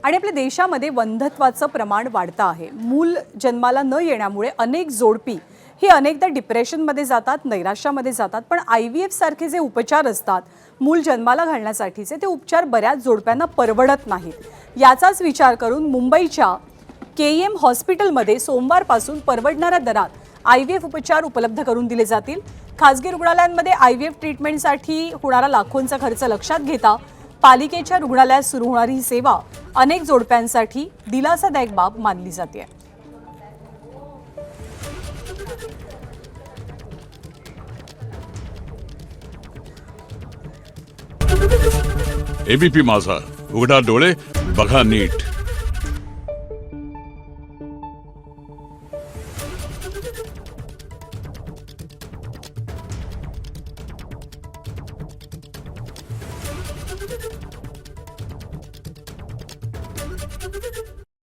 आणि आपल्या देशामध्ये वंध्यत्वाचं प्रमाण वाढतं आहे। मूल जन्माला न येण्यामुळे अनेक जोडपी ही अनेकदा डिप्रेशनमध्ये जातात, नैराश्यामध्ये जातात। पण IVF सारखे जे उपचार असतात मूल जन्माला घालण्यासाठीचे, ते उपचार बऱ्याच जोडप्यांना परवडत नाहीत। याचाच विचार करून मुंबईच्या KEM हॉस्पिटलमध्ये सोमवारपासून परवडणाऱ्या दरात IVF उपचार उपलब्ध करून दिले जातील। खासगी रुग्णालयांमध्ये IVF ट्रीटमेंटसाठी होणारा लाखोंचा खर्च लक्षात घेता पालिकेच्या रुग्णालयात सुरू होणारी ही सेवा अनेक जोडप्यांसाठी दिलासादायक बाब मानली जाते। ABP माझा, उघडा डोळे बघा नीट।